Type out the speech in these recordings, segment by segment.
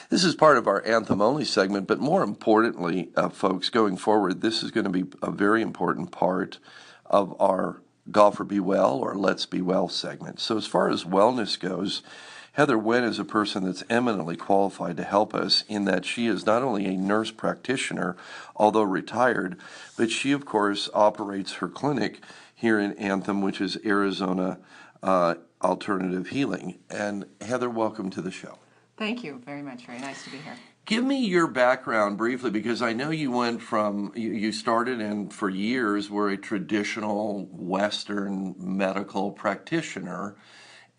This is part of our anthem-only segment, but more importantly, folks, going forward, this is going to be a very important part of our Golfer Be Well or Let's Be Well segment. So as far as wellness goes, Heather Wen is a person that's eminently qualified to help us in that she is not only a nurse practitioner, although retired, but she, of course, operates her clinic here in Anthem, which is Arizona Alternative Healing. And Heather, welcome to the show. Thank you very much. Very nice to be here. Give me your background briefly, because I know you went from, you started and for years were a traditional Western medical practitioner,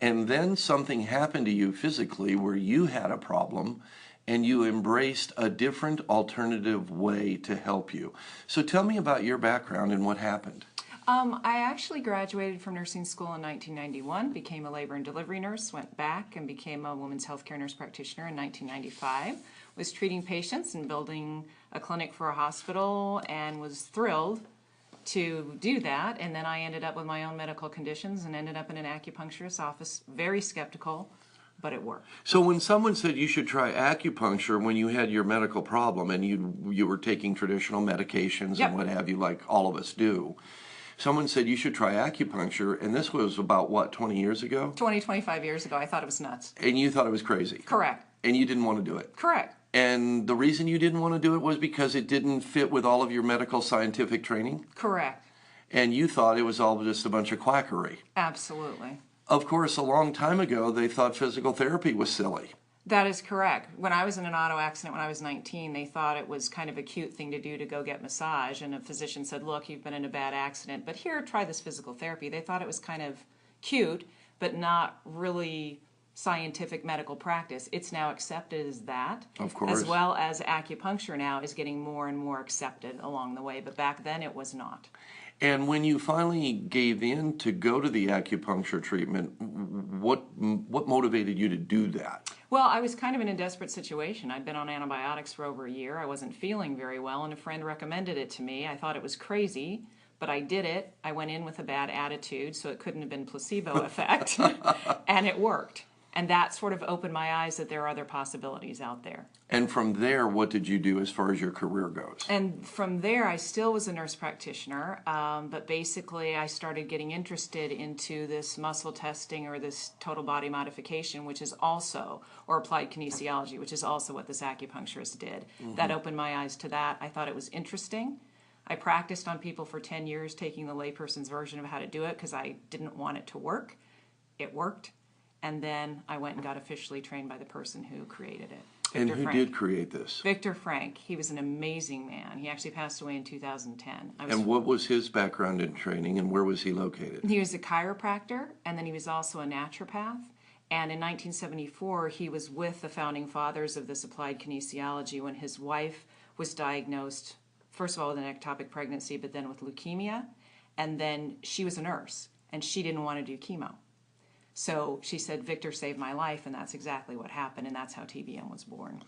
and then something happened to you physically where you had a problem and you embraced a different alternative way to help you. So tell me about your background and what happened. I actually graduated from nursing school in 1991, became a labor and delivery nurse, went back and became a women's healthcare nurse practitioner in 1995, was treating patients and building a clinic for a hospital, and was thrilled to do that. And then I ended up with my own medical conditions and ended up in an acupuncturist's office, very skeptical, but it worked. So when someone said you should try acupuncture when you had your medical problem and you were taking traditional medications Yep. and what have you, like all of us do, someone said you should try acupuncture, and this was about, what, 20 years ago? 25 years ago, I thought it was nuts. And you thought it was crazy? Correct. And you didn't want to do it? Correct. And the reason you didn't want to do it was because it didn't fit with all of your medical scientific training? Correct. And you thought it was all just a bunch of quackery? Absolutely. Of course, a long time ago, they thought physical therapy was silly. That is correct. When I was in an auto accident when I was 19, they thought it was kind of a cute thing to do to go get massage, and a physician said, look, you've been in a bad accident, but here, try this physical therapy. They thought it was kind of cute, but not really scientific medical practice. It's now accepted as that. Of course. As well as acupuncture now is getting more and more accepted along the way, but back then it was not. And when you finally gave in to go to the acupuncture treatment, what motivated you to do that? Well, I was kind of in a desperate situation. I'd been on antibiotics for over a year. I wasn't feeling very well, and a friend recommended it to me. I thought it was crazy, but I did it. I went in with a bad attitude, so it couldn't have been placebo effect, and it worked. And that sort of opened my eyes that there are other possibilities out there. And from there, what did you do as far as your career goes? And from there, I still was a nurse practitioner, but basically I started getting interested into this muscle testing or this total body modification, which is also, or applied kinesiology, which is also what this acupuncturist did. Mm-hmm. That opened my eyes to that. I thought it was interesting. I practiced on people for 10 years, taking the layperson's version of how to do it because I didn't want it to work. It worked. And then I went and got officially trained by the person who created it. And who did create this? Victor Frank. He was an amazing man. He actually passed away in 2010. And what was his background in training, and where was he located? He was a chiropractor, and then he was also a naturopath. And in 1974, he was with the founding fathers of this applied kinesiology when his wife was diagnosed, first of all, with an ectopic pregnancy, but then with leukemia. And then she was a nurse, and she didn't want to do chemo. So she said, Victor saved my life, and that's exactly what happened, and that's how TBM was born.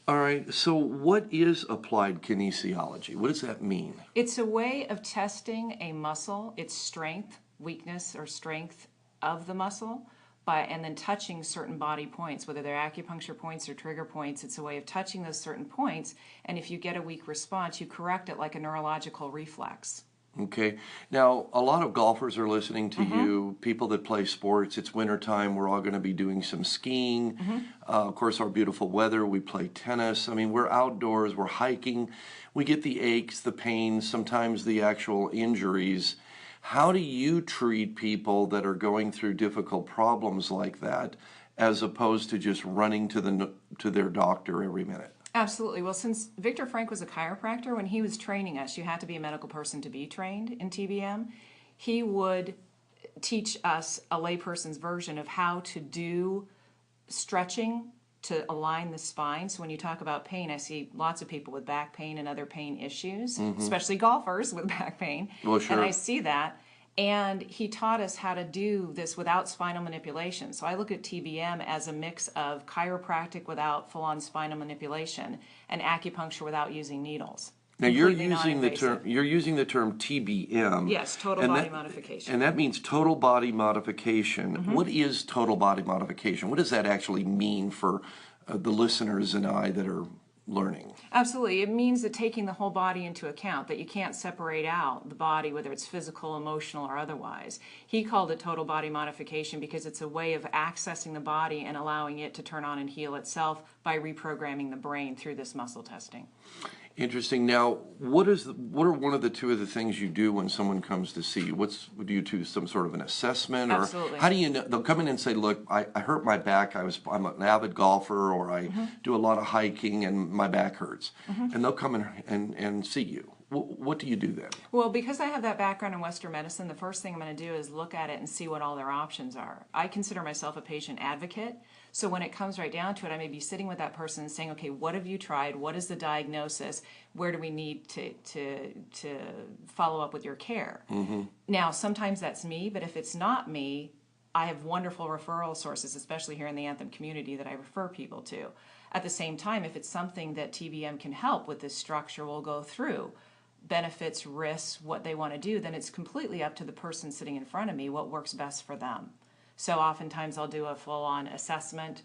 All right, so what is applied kinesiology? What does that mean? It's a way of testing a muscle, its strength, weakness, or strength of the muscle, and then touching certain body points, whether they're acupuncture points or trigger points. It's a way of touching those certain points, and if you get a weak response, you correct it like a neurological reflex. Okay. Now, a lot of golfers are listening to you, people that play sports. It's wintertime. We're all going to be doing some skiing. Of course, our beautiful weather. We play tennis. I mean, we're outdoors. We're hiking. We get the aches, the pains, sometimes the actual injuries. How do you treat people that are going through difficult problems like that, as opposed to just running to their doctor every minute? Absolutely. Well, since Victor Frank was a chiropractor, when he was training us, you had to be a medical person to be trained in TBM. He would teach us a layperson's version of how to do stretching to align the spine. So when you talk about pain, I see lots of people with back pain and other pain issues, especially golfers with back pain. Well, sure. And I see that. And he taught us how to do this without spinal manipulation. So I look at TBM as a mix of chiropractic without full-on spinal manipulation and acupuncture without using needles. Now you're using the term TBM. Yes, total body modification. And that means total body modification. What is total body modification? What does that actually mean for the listeners and I that are learning? Absolutely. It means that taking the whole body into account, that you can't separate out the body, whether it's physical, emotional, or otherwise. He called it total body modification because it's a way of accessing the body and allowing it to turn on and heal itself by reprogramming the brain through this muscle testing. Interesting. Now, what are one of the two of the things you do when someone comes to see you? Do you do some sort of an assessment, or Absolutely. how do you know? They'll come in and say, "Look, I hurt my back. I'm an avid golfer, or I do a lot of hiking, and my back hurts." And they'll come in and see you. What do you do then? Well, because I have that background in Western medicine, the first thing I'm going to do is look at it and see what all their options are. I consider myself a patient advocate. So when it comes right down to it, I may be sitting with that person and saying, okay, what have you tried? What is the diagnosis? Where do we need to follow up with your care? Now, sometimes that's me, but if it's not me, I have wonderful referral sources, especially here in the Anthem community, that I refer people to. At the same time, if it's something that TBM can help with, this structure we'll go through, benefits, risks, what they want to do, then it's completely up to the person sitting in front of me what works best for them. So oftentimes I'll do a full-on assessment,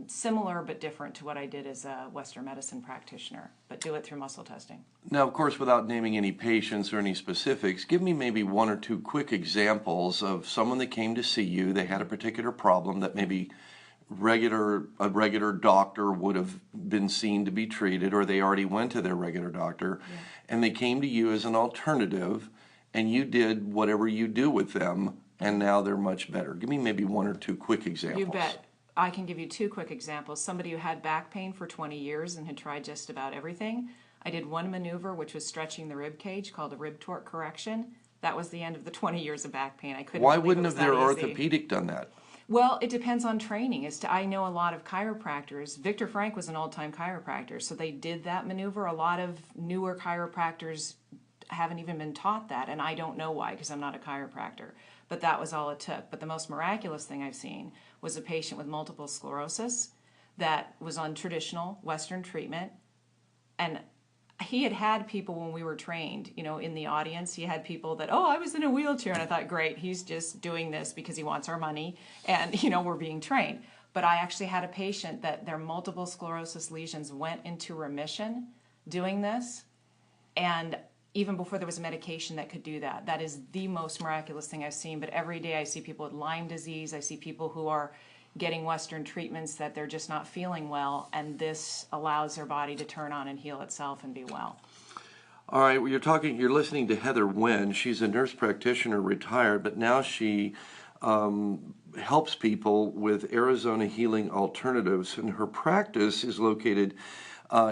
similar but different to what I did as a Western medicine practitioner, but do it through muscle testing. Now, of course, without naming any patients or any specifics, give me maybe one or two quick examples of someone that came to see you. They had a particular problem that maybe a regular doctor would have been seen to be treated, or they already went to their regular doctor, and they came to you as an alternative, and you did whatever you do with them, and now they're much better. Give me maybe one or two quick examples. You bet. I can give you two quick examples. Somebody who had back pain for 20 years and had tried just about everything. I did one maneuver, which was stretching the rib cage, called a rib torque correction. That was the end of the 20 years of back pain. I couldn't. Why believe wouldn't it was have their that easy. orthopedic done that? Well, it depends on training. I know a lot of chiropractors. Victor Frank was an old-time chiropractor, so they did that maneuver. A lot of newer chiropractors haven't even been taught that, and I don't know why, because I'm not a chiropractor. But that was all it took. But the most miraculous thing I've seen was a patient with multiple sclerosis that was on traditional Western treatment, and he had people when we were trained, in the audience. He had people that, I was in a wheelchair, and I thought, great, he's just doing this because he wants our money, and, we're being trained. But I actually had a patient that their multiple sclerosis lesions went into remission doing this, and even before there was a medication that could do that. That is the most miraculous thing I've seen. But every day I see people with Lyme disease. I see people who are getting Western treatments that they're just not feeling well, and this allows their body to turn on and heal itself and be well. All right, well, you're listening to Heather Nguyen. She's a nurse practitioner, retired, but now she helps people with Arizona Healing Alternatives, and her practice is located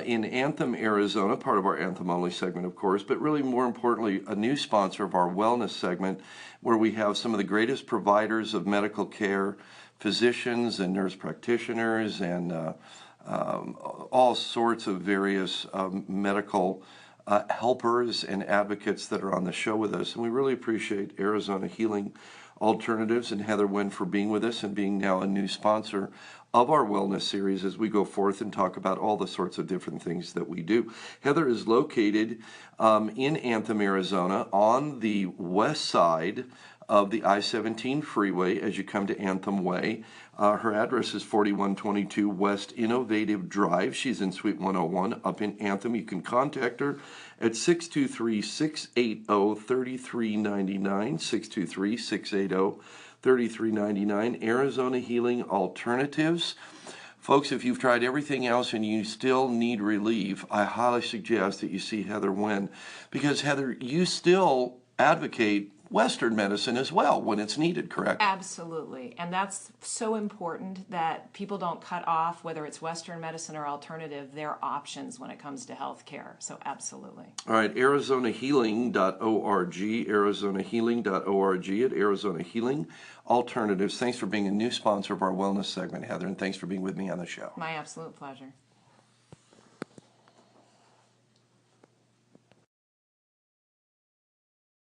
in Anthem, Arizona, part of our Anthem Only segment, of course, but really more importantly, a new sponsor of our wellness segment, where we have some of the greatest providers of medical care, physicians and nurse practitioners, and all sorts of various medical helpers and advocates that are on the show with us. And we really appreciate Arizona Healing Alternatives and Heather Nguyen for being with us and being now a new sponsor of our wellness series as we go forth and talk about all the sorts of different things that we do. Heather is located in Anthem, Arizona, on the west side of the I-17 freeway as you come to Anthem Way. Her address is 4122 West Innovative Drive. She's in Suite 101 up in Anthem. You can contact her at 623-680-3399, 623-680-3399, Arizona Healing Alternatives. Folks, if you've tried everything else and you still need relief, I highly suggest that you see Heather Nguyen, because Heather, you still advocate Western medicine as well when it's needed, correct? Absolutely. And that's so important that people don't cut off, whether it's Western medicine or alternative, their options when it comes to health care. So absolutely. All right, ArizonaHealing.org, ArizonaHealing.org at Arizona Healing Alternatives. Thanks for being a new sponsor of our wellness segment, Heather, and thanks for being with me on the show. My absolute pleasure.